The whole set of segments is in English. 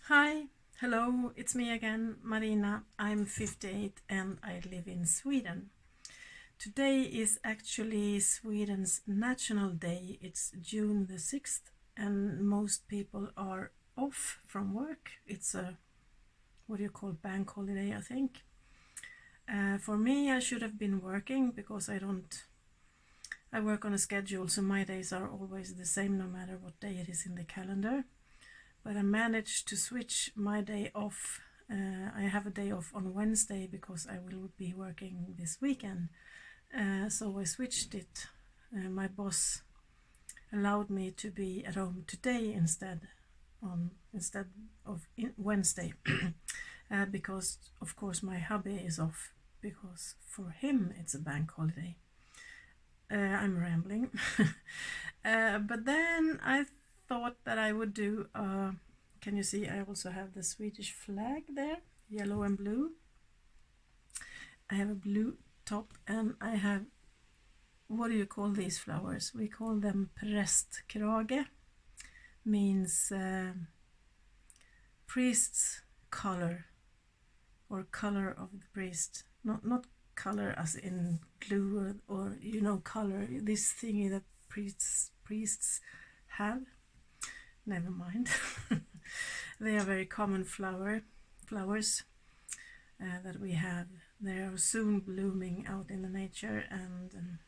Hi, hello, it's me again, Marina. I'm 58 and I live in Sweden. Today is actually Sweden's National Day. It's June the 6th and most people are off from work. It's a, what do you call, bank holiday, I think. For me, I should have been working because I work on a schedule, so my days are always the same no matter what day it is in the calendar. But I managed to switch my day off. I have a day off on Wednesday because I will be working this weekend. So I switched it. My boss allowed me to be at home today instead of Wednesday because of course my hubby is off because for him it's a bank holiday. I'm rambling. But then I thought that I would do, can you see I also have the Swedish flag there, yellow and blue. I have a blue top and I have, what do you call these flowers? We call them prästkrage, means priest's color, or color of the priest, not color as in glue or you know, color, this thingy that priests have. Never mind. They are very common flowers that we have. They are soon blooming out in the nature, and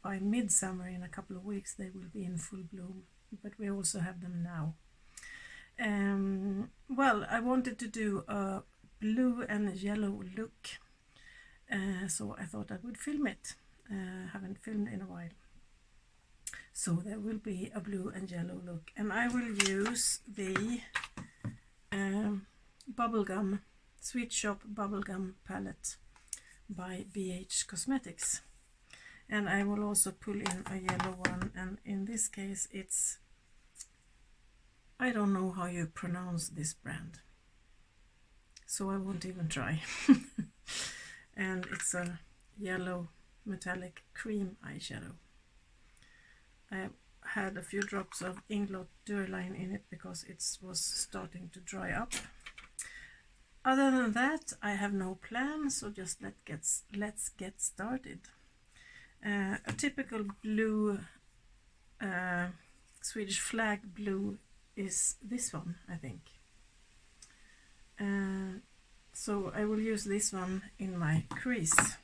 by midsummer, in a couple of weeks, they will be in full bloom. But we also have them now. Well, I wanted to do a blue and yellow look, so I thought I would film it. Haven't filmed in a while. So there will be a blue and yellow look, and I will use the bubblegum, Sweet Shop bubblegum palette by BH Cosmetics, and I will also pull in a yellow one, and in this case it's, I don't know how you pronounce this brand, so I won't even try. And it's a yellow metallic cream eyeshadow. I had a few drops of Inglot Durline in it because it was starting to dry up. Other than that, I have no plan, so just let's get started. A typical blue, Swedish flag blue is this one, I think. So I will use this one in my crease.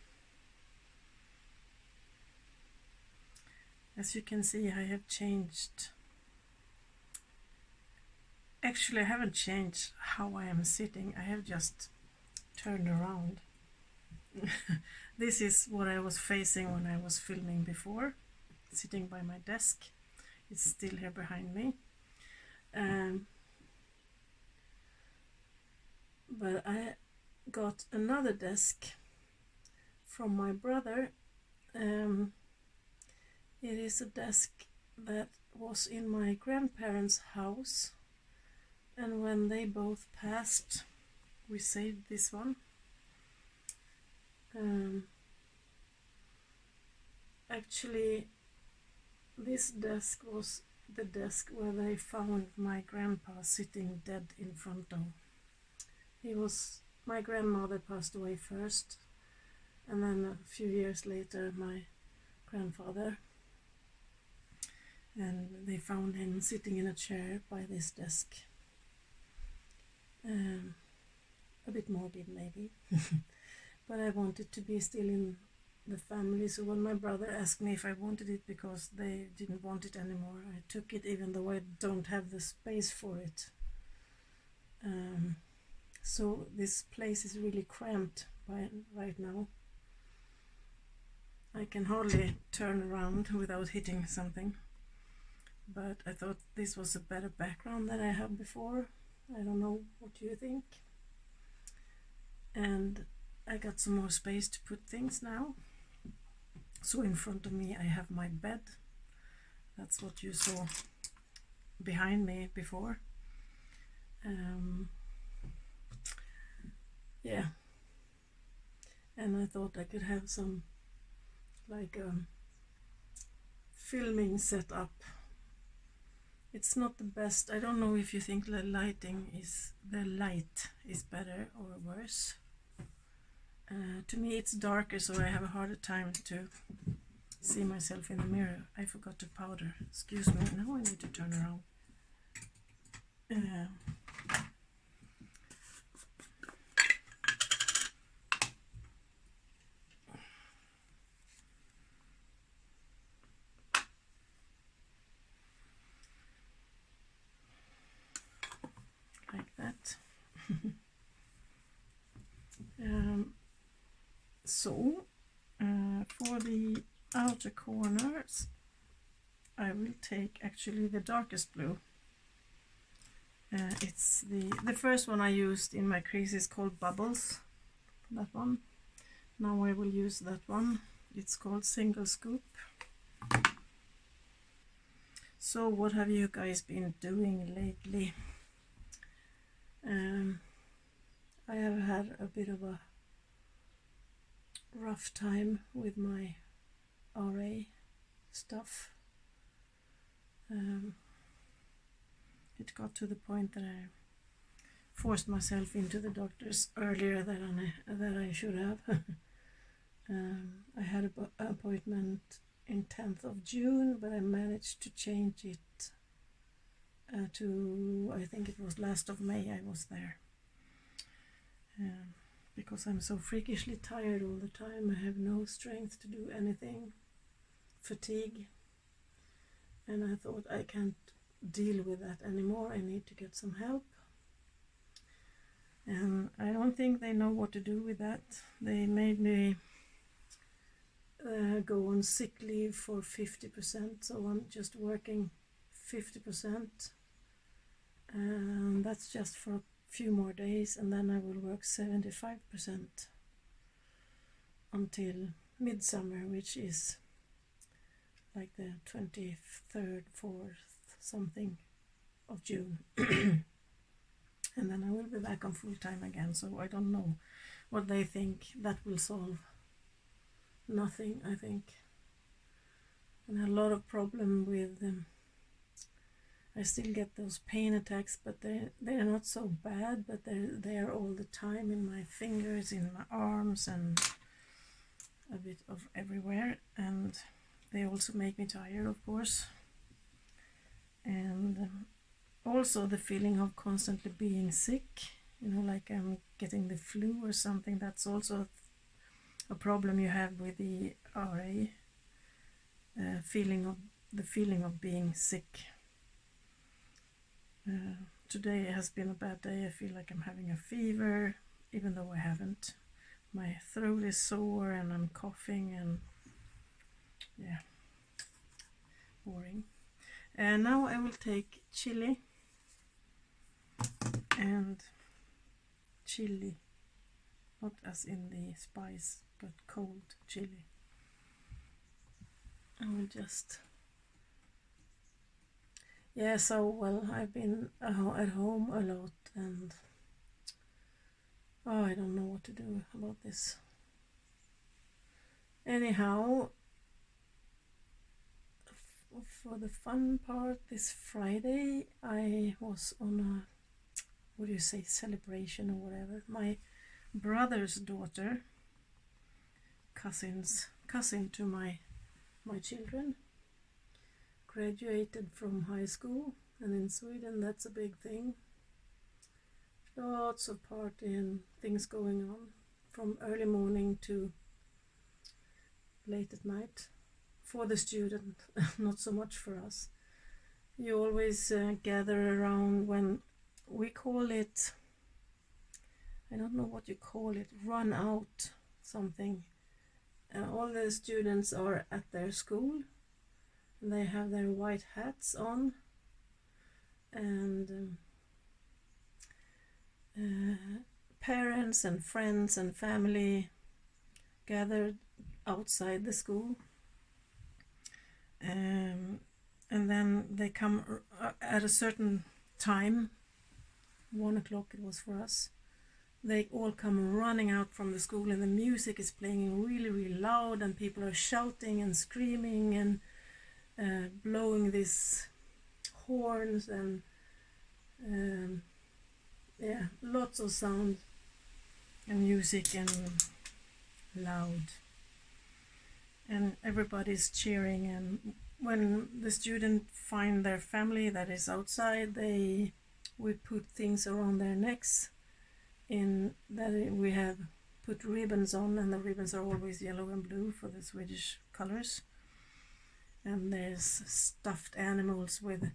As you can see, I have changed. Actually, I haven't changed how I am sitting. I have just turned around. This is what I was facing when I was filming before, sitting by my desk. It's still here behind me. But I got another desk from my brother. It is a desk that was in my grandparents' house, and when they both passed, we saved this one. Actually, this desk was the desk where they found my grandpa sitting dead in front of. My grandmother passed away first, and then a few years later my grandfather. And they found him sitting in a chair by this desk. A bit morbid maybe, but I wanted to be still in the family, so when my brother asked me if I wanted it because they didn't want it anymore, I took it even though I don't have the space for it. So this place is really cramped right now. I can hardly turn around without hitting something. But I thought this was a better background than I had before. I don't know, what do you think? And I got some more space to put things now. So in front of me I have my bed. That's what you saw behind me before. Yeah. And I thought I could have some filming set up. It's not the best. I don't know if you think the light is better or worse. To me it's darker, so I have a harder time to see myself in the mirror. I forgot to powder. Excuse me, now I need to turn around. Like that. So for the outer corners I will take actually the darkest blue. It's the first one I used in my crease is called Bubbles, that one. Now I will use that one. It's called Single Scoop. So what have you guys been doing lately? I have had a bit of a rough time with my RA stuff. It got to the point that I forced myself into the doctors earlier than I should have. I had an appointment in 10th of June, but I managed to change it to, I think it was last of May I was there. Because I'm so freakishly tired all the time. I have no strength to do anything. Fatigue. And I thought I can't deal with that anymore. I need to get some help. And I don't think they know what to do with that. They made me go on sick leave for 50%, so I'm just working 50%. And that's just for a few more days, and then I will work 75% until midsummer, which is like the 23rd, 4th, something of June. And then I will be back on full time again, so I don't know what they think that will solve. Nothing, I think. And a lot of problem with I still get those pain attacks, but they're not so bad, but they're there all the time in my fingers, in my arms, and a bit of everywhere. And they also make me tired, of course. And also the feeling of constantly being sick, you know, like I'm getting the flu or something. That's also a problem you have with the RA, the feeling of being sick. Today has been a bad day. I feel like I'm having a fever, even though I haven't. My throat is sore and I'm coughing, and yeah, boring. And now I will take chili and chili, not as in the spice, but cold chili. I will just, yeah, so well, I've been at home a lot, and I don't know what to do about this. Anyhow, for the fun part, this Friday I was on a, what do you say, celebration or whatever. My brother's daughter, cousin to my children, graduated from high school, and in Sweden that's a big thing. Lots of party and things going on from early morning to late at night for the student, not so much for us. You always gather around when we call it, I don't know what you call it, run out something. All the students are at their school, and they have their white hats on, and parents and friends and family gathered outside the school, and then they come at a certain time, 1 o'clock it was for us. They all come running out from the school, and the music is playing really, really loud, and people are shouting and screaming and blowing this horns and yeah, lots of sound and music and loud, and everybody's cheering. And when the student find their family that is outside, we put things around their necks in that we have put ribbons on, and the ribbons are always yellow and blue for the Swedish colors. And there's stuffed animals with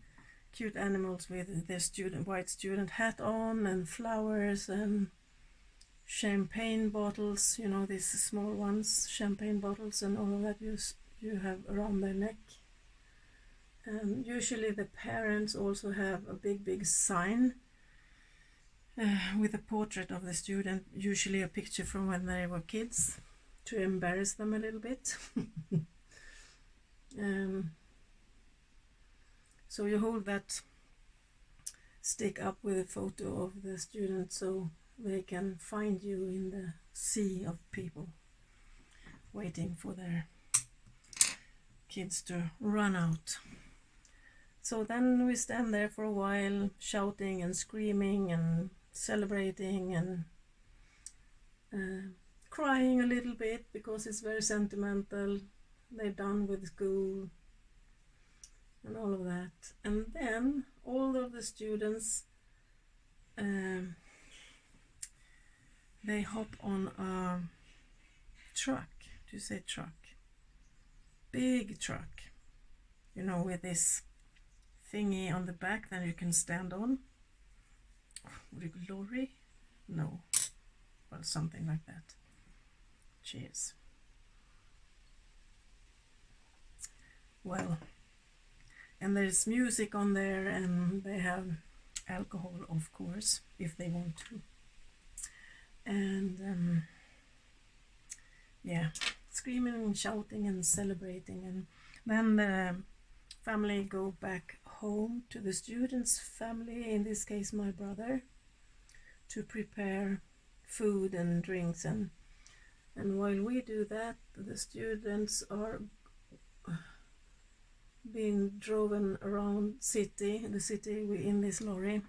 cute animals with their white student hat on, and flowers and champagne bottles, you know, these small ones, champagne bottles, and all of that you have around their neck. And usually the parents also have a big sign with a portrait of the student, usually a picture from when they were kids, to embarrass them a little bit. So you hold that stick up with a photo of the student so they can find you in the sea of people waiting for their kids to run out. So then we stand there for a while, shouting and screaming and celebrating and crying a little bit because it's very sentimental. They're done with school and all of that. And then all of the students, they hop on a truck. Do you say truck? Big truck, you know, with this thingy on the back that you can stand on. Lorry? No. Well, something like that. Cheers. Well, and there's music on there, and they have alcohol, of course, if they want to. And yeah, screaming and shouting and celebrating. And then the family go back home to the students' family, in this case my brother, to prepare food and drinks. And while we do that, the students are being driven around the city in this lorry,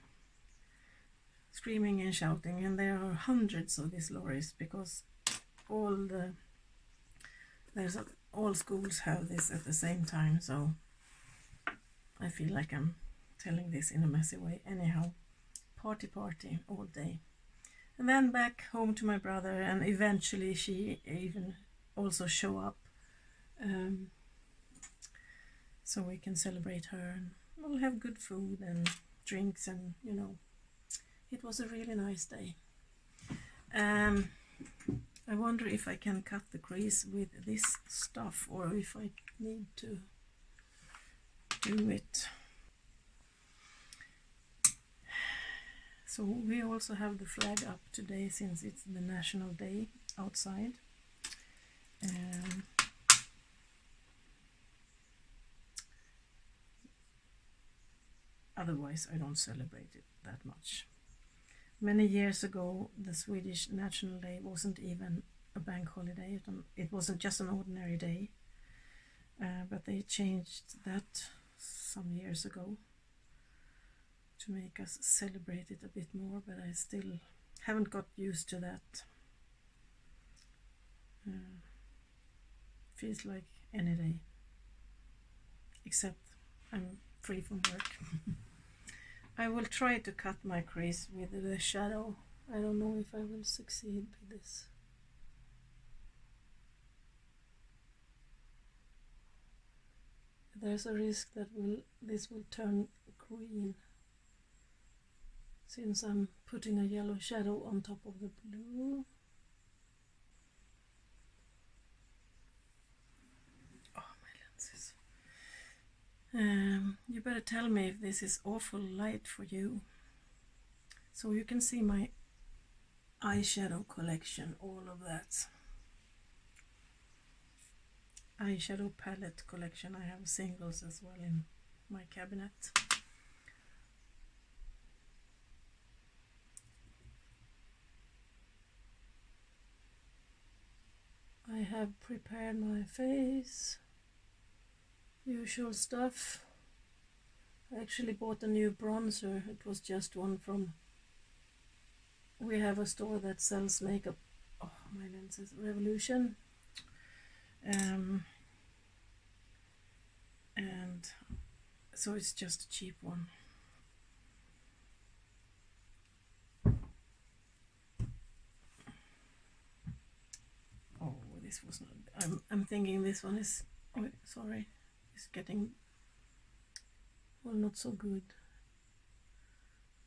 screaming and shouting. And there are hundreds of these lorries because all schools have this at the same time. So I feel like I'm telling this in a messy way. Anyhow, party all day. And then back home to my brother, and eventually she even also show up, so we can celebrate her, and we'll have good food and drinks, and you know, it was a really nice day. I wonder if I can cut the crease with this stuff, or if I need to do it. So we also have the flag up today since it's the National Day outside. Otherwise I don't celebrate it that much. Many years ago the Swedish National Day wasn't even a bank holiday. It wasn't just an ordinary day, but they changed that some years ago to make us celebrate it a bit more, but I still haven't got used to that. Feels like any day, except I'm free from work. I will try to cut my crease with the shadow. I don't know if I will succeed with this. There's a risk that this will turn green, since I'm putting a yellow shadow on top of the blue. Oh, my lenses. You better tell me if this is awful light for you. So you can see my eyeshadow collection, all of that. Eyeshadow palette collection. I have singles as well in my cabinet. I have prepared my face, usual stuff. I actually bought a new bronzer. It was just one from, we have a store that sells makeup. Oh, my lenses, Revolution. And so it's just a cheap one. Oh, this was not, I'm thinking this one is, oh sorry, it's getting, well, not so good.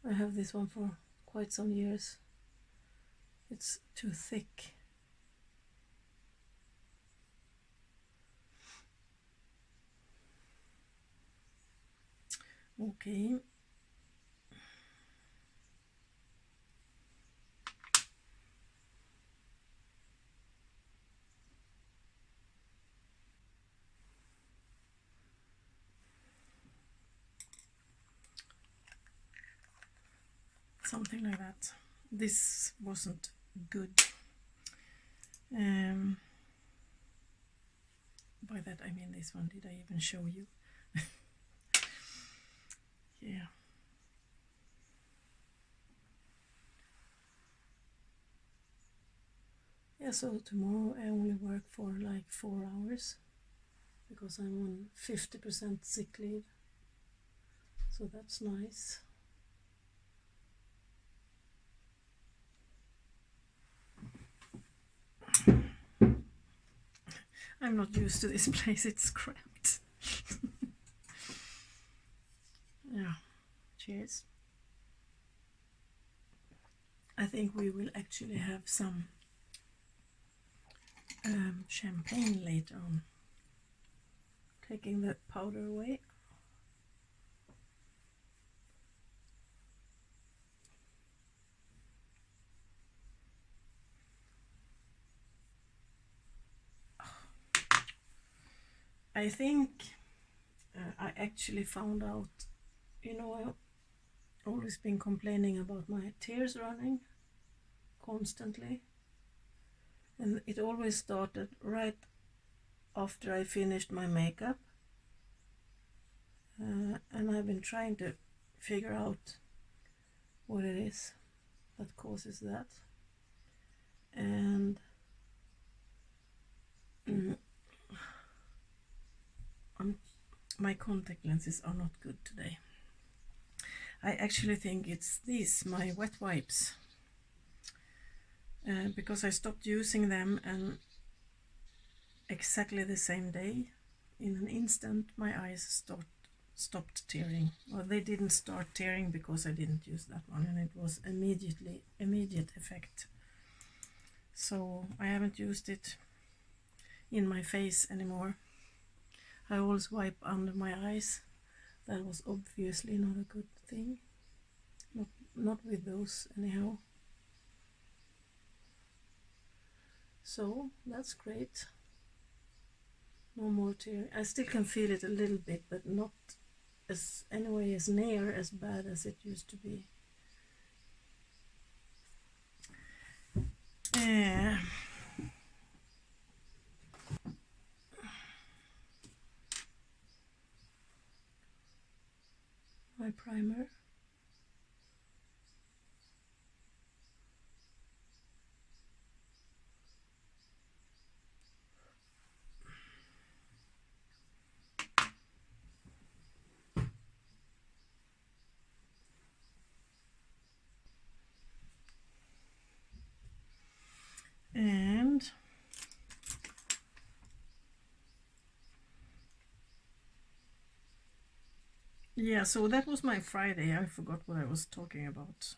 I have this one for quite some years. It's too thick. Okay. Something like that. This wasn't good. By that I mean this one. Did I even show you? Yeah. Yeah, so tomorrow I only work for like 4 hours because I'm on 50% sick leave. So that's nice. I'm not used to this place, it's cramped. Yeah, cheers. I think we will actually have some champagne later on. Taking the powder away. I think I actually found out, you know, I've always been complaining about my tears running constantly, and it always started right after I finished my makeup, and I've been trying to figure out what it is that causes that, and my contact lenses are not good today. I actually think it's these, my wet wipes, because I stopped using them, and exactly the same day, in an instant, my eyes stopped tearing. Well, they didn't start tearing because I didn't use that one, and it was immediate effect. So I haven't used it in my face anymore. I always wipe under my eyes. That was obviously not a good thing. Not with those anyhow. So that's great. No more tearing. I still can feel it a little bit, but not as near as bad as it used to be. My primer. And yeah, so that was my Friday. I forgot what I was talking about.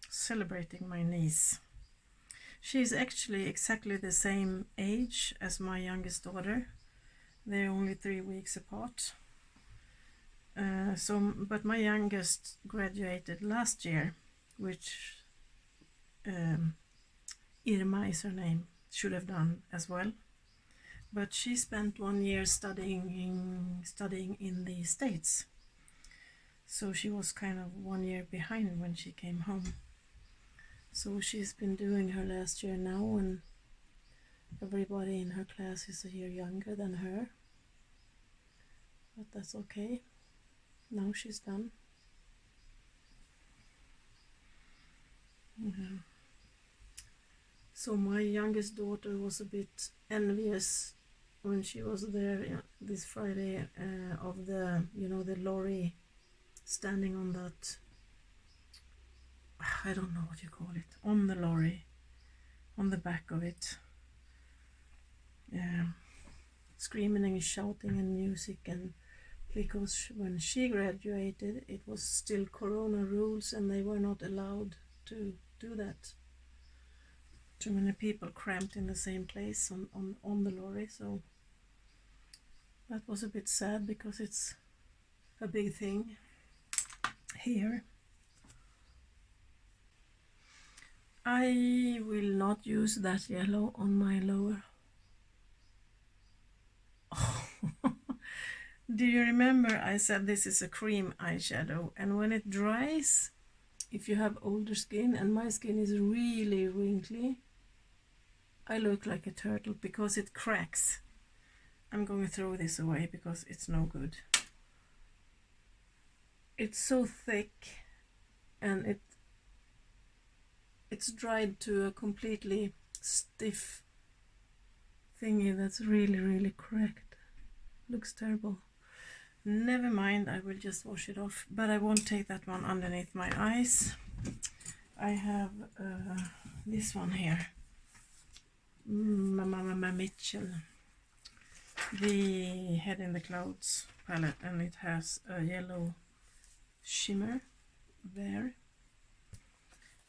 Celebrating my niece. She's actually exactly the same age as my youngest daughter. They're only 3 weeks apart. But my youngest graduated last year, which Irma is her name, should have done as well. But she spent 1 year studying in the States. So she was kind of 1 year behind when she came home. So she's been doing her last year now, and everybody in her class is a year younger than her. But that's okay. Now she's done. So my youngest daughter was a bit envious when she was there this Friday of the, you know, the lorry standing on that, I don't know what you call it, on the lorry, on the back of it, screaming and shouting and music. And because when she graduated it was still corona rules and they were not allowed to do that. Too many people cramped in the same place on the lorry, so that was a bit sad because it's a big thing here. I will not use that yellow on my lower. Do you remember I said this is a cream eyeshadow, and when it dries, if you have older skin, and my skin is really wrinkly, I look like a turtle because it cracks. I'm going to throw this away because it's no good. It's so thick and it's dried to a completely stiff thingy that's really cracked. Looks terrible. Never mind, I will just wash it off, but I won't take that one underneath my eyes. I have this one here, Mama Mitchell, the Head in the Clouds palette, and it has a yellow shimmer there.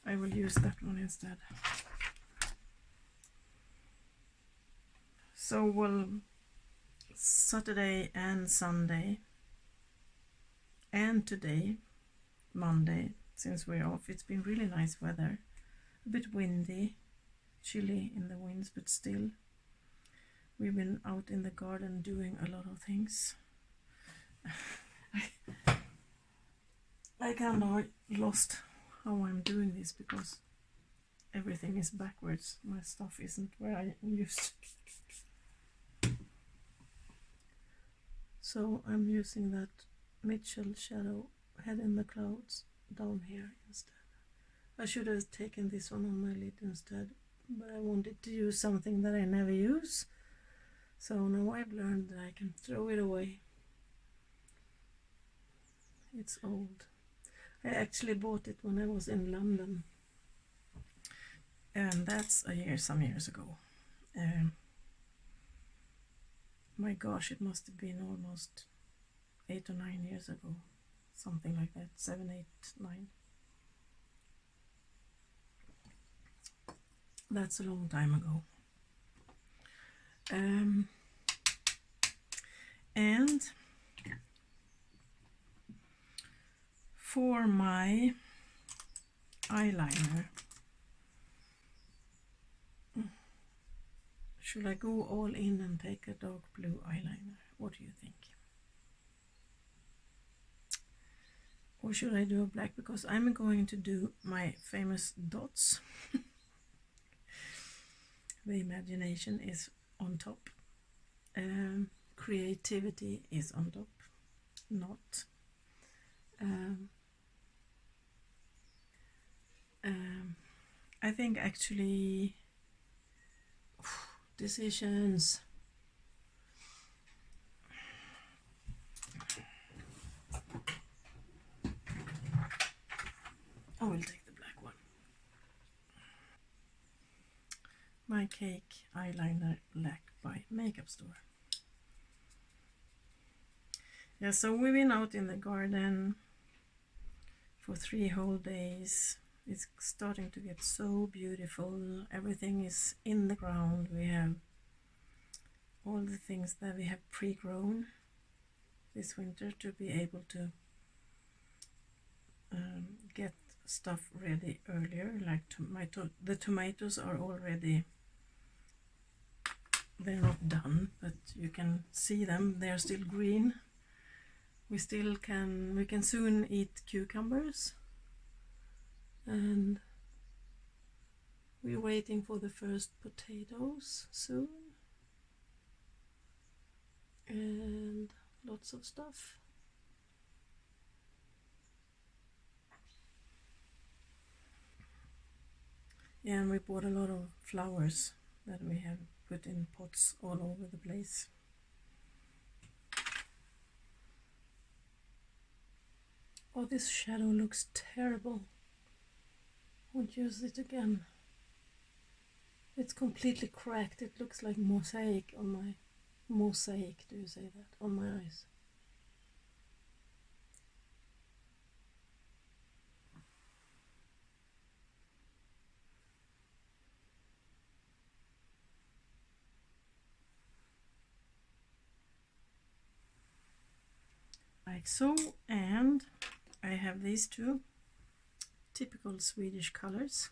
I will use that one instead. So we'll Saturday and Sunday and today, Monday, since we're off, it's been really nice weather, a bit windy, chilly in the winds, but still we've been out in the garden doing a lot of things. I kind of lost how I'm doing this because everything is backwards. My stuff isn't where I used. So I'm using that Mitchell shadow, Head in the Clouds, down here instead. I should have taken this one on my lid instead, but I wanted to use something that I never use. So now I've learned that I can throw it away. It's old. I actually bought it when I was in London, and that's some years ago. My gosh, it must have been almost 8 or 9 years ago, something like that, 7, 8, 9. That's a long time ago. And for my eyeliner, should I go all in and take a dark blue eyeliner? What do you think? Or should I do a black? Because I'm going to do my famous dots. The imagination is on top. Creativity is on top. Not. I think actually decisions. I will take the black one. My Cake Eyeliner Black by Makeup Store. Yeah, so we've been out in the garden for 3 whole days. It's starting to get so beautiful. Everything is in the ground. We have all the things that we have pre-grown this winter to be able to get stuff ready earlier. Like the tomatoes are already, they're not done, but you can see them. They're still green. We can soon eat cucumbers. And we're waiting for the first potatoes soon, and lots of stuff. And we bought a lot of flowers that we have put in pots all over the place. Oh, this shadow looks terrible. Won't use it again. It's completely cracked. It looks like mosaic on my... Mosaic, do you say that? On my eyes. Like so, and I have these two typical Swedish colors.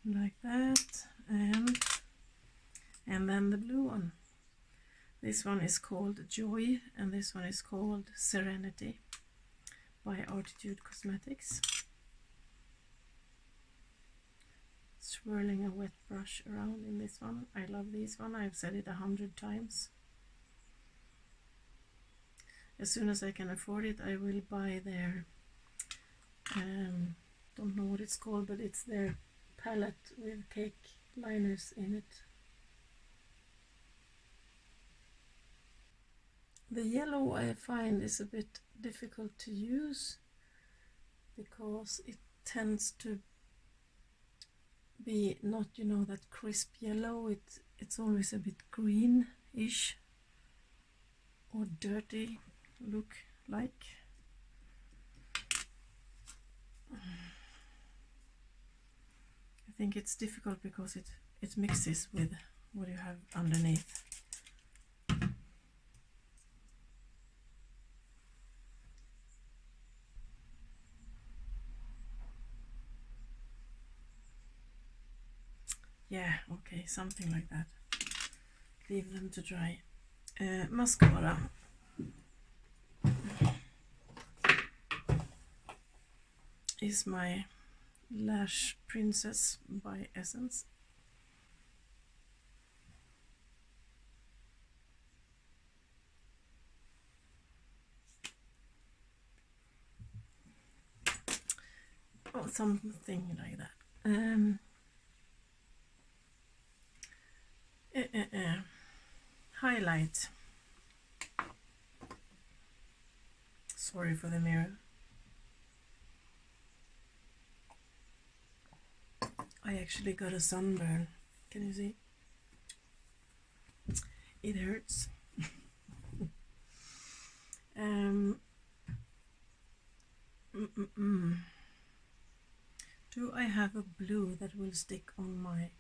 Like that, and then the blue one. This one is called Joy, and this one is called Serenity by Altitude Cosmetics. Swirling a wet brush around in this one. I love this one. I've said it 100 times. As soon as I can afford it, I will buy their don't know what it's called, but it's their palette with cake liners in it. The yellow I find is a bit difficult to use because it tends to be not, you know, that crisp yellow. It's always a bit greenish or dirty look like. I think it's difficult because it mixes with what you have underneath. Yeah, okay, something like that. Leave them to dry. Mascara. Is my Lash Princess by Essence. Or something like that. Highlight. Sorry for the mirror. I actually got a sunburn. Can you see? It hurts. Do I have a blue that will stick on my...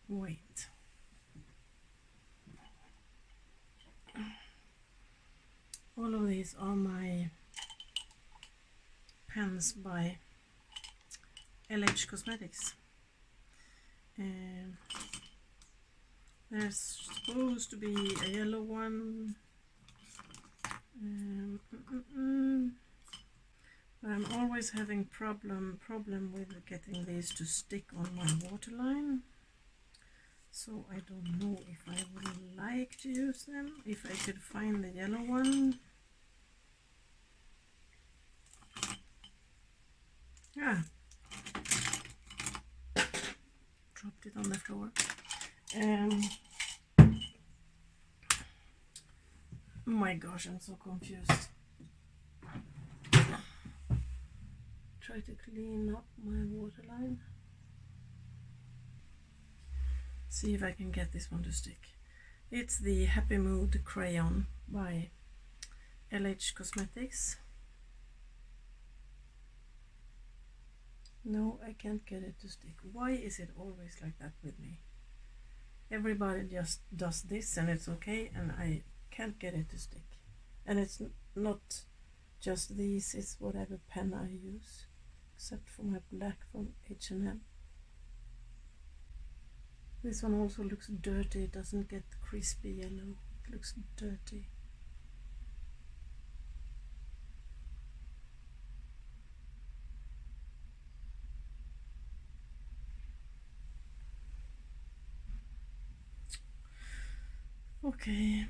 Wait. All of these are my pens by LH Cosmetics. And there's supposed to be a yellow one. But I'm always having problem with getting these to stick on my waterline. So I don't know if I would like to use them, if I could find the yellow one. Ah, dropped it on the floor. Oh my gosh, I'm so confused. Try to clean up my waterline. See if I can get this one to stick. It's the Happy Mood Crayon by LH Cosmetics. No, I can't get it to stick. Why is it always like that with me? Everybody just does this and it's okay, and I can't get it to stick. And it's not just these, it's whatever pen I use, except for my black from H&M. This one also looks dirty. It doesn't get crispy yellow. It looks dirty. Okay.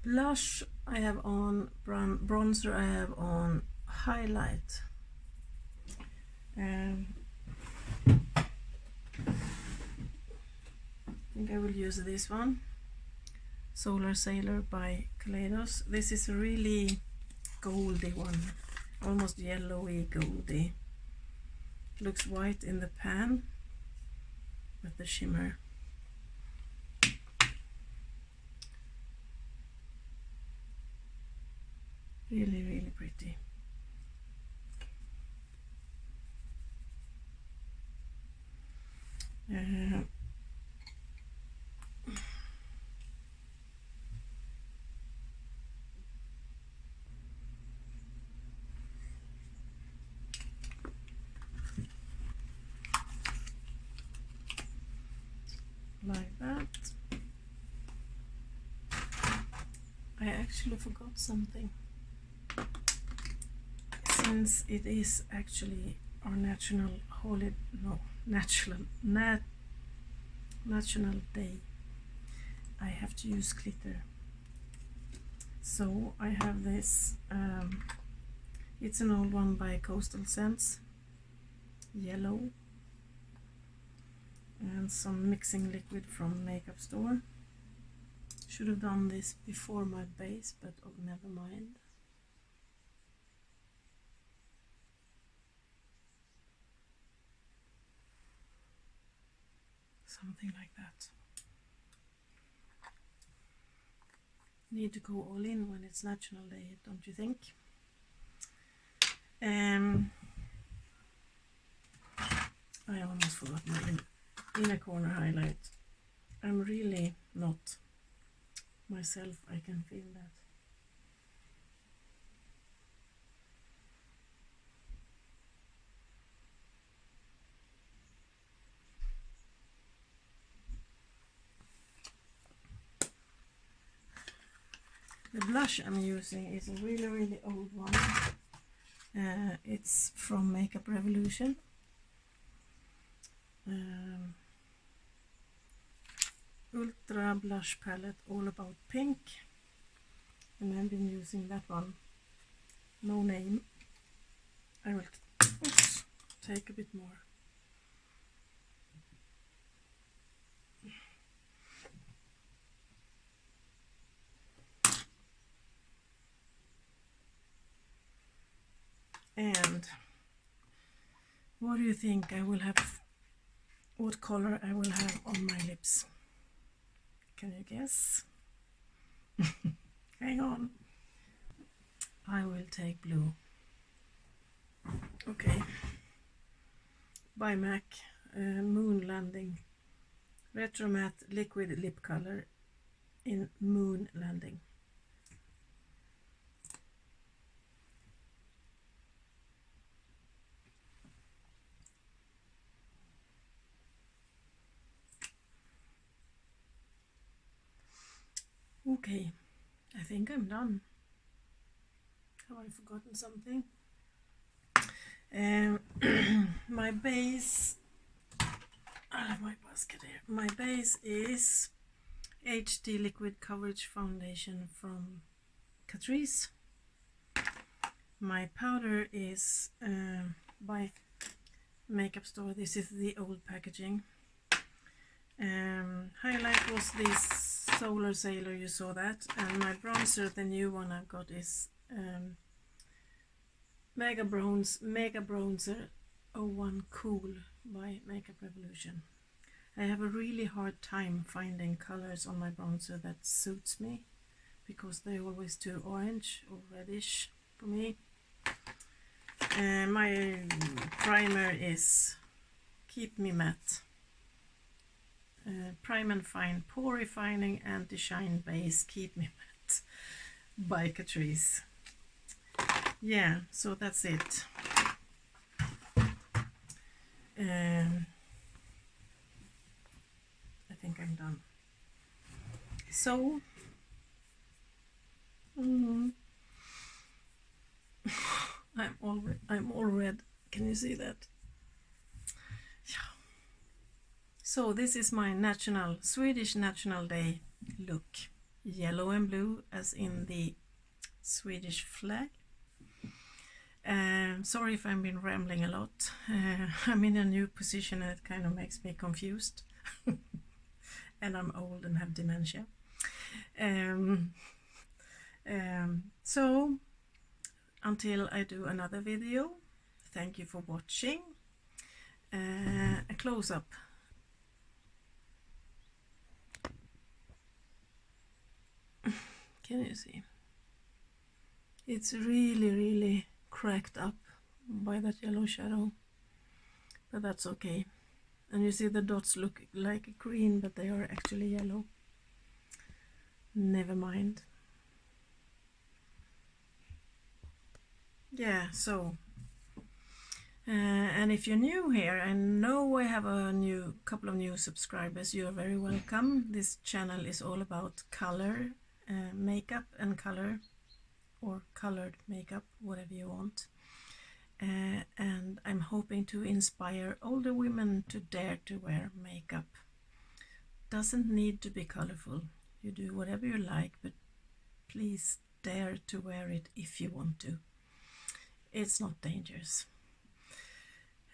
Blush I have on, bronzer I have on, highlight. I think I will use this one, Solar Sailor by Kaleidos. This is a really goldy one, almost yellowy goldy. Looks white in the pan with the shimmer. Really, really pretty. Like that. I actually forgot something. Since it is actually our national day, I have to use glitter. So I have this, it's an old one by Coastal Scents, yellow, and some mixing liquid from Makeup Store. Should have done this before my base, but oh, never mind. Something like that. Need to go all in when it's National Day, don't you think? I almost forgot my inner corner highlight. I'm really not myself, I can feel that. The blush I'm using is a really, really old one. It's from Makeup Revolution. Ultra Blush Palette, All About Pink. And I've been using that one. No name. I will take a bit more. And what do you think I will have? What color I will have on my lips? Can you guess? Hang on. I will take blue. Okay. By MAC, Moon Landing. Retro Matte Liquid Lip Color in Moon Landing. Okay, I think I'm done. Have I forgotten something? My base, I have my basket here. My base is HD Liquid Coverage Foundation from Catrice. My powder is by Makeup Store. This is the old packaging. Highlight was this Solar Sailor, you saw that, and my bronzer, the new one I've got, is Mega Bronzer 01 Cool by Makeup Revolution. I have a really hard time finding colors on my bronzer that suits me because they're always too orange or reddish for me. My primer is Keep Me Matte. Prime and Fine Pore Refining Anti-Shine Base Keep Me Matte by Catrice. Yeah, so that's it. I think I'm done. So I'm all red. Can you see that? Yeah. So this is my Swedish National Day look. Yellow and blue as in the Swedish flag. Sorry if I've been rambling a lot. I'm in a new position and it kind of makes me confused. And I'm old and have dementia. So until I do another video, thank you for watching. A close-up. Can you see? It's really cracked up by that yellow shadow, but that's okay. And you see the dots look like green, but they are actually yellow. Never mind. Yeah, so and if you're new here, I know I have a couple of new subscribers. You are very welcome. This channel is all about color, makeup and color, or colored makeup, whatever you want. And I'm hoping to inspire older women to dare to wear makeup. Doesn't need to be colorful. You do whatever you like, but please dare to wear it if you want to. It's not dangerous.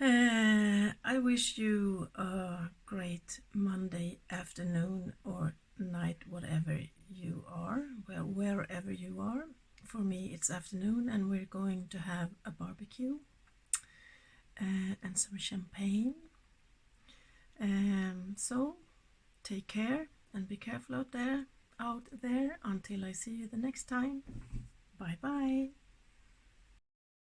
I wish you a great Monday afternoon or night, whatever you are, wherever you are. For me it's afternoon and we're going to have a barbecue and some champagne. So take care and be careful out there until I see you the next time. Bye bye.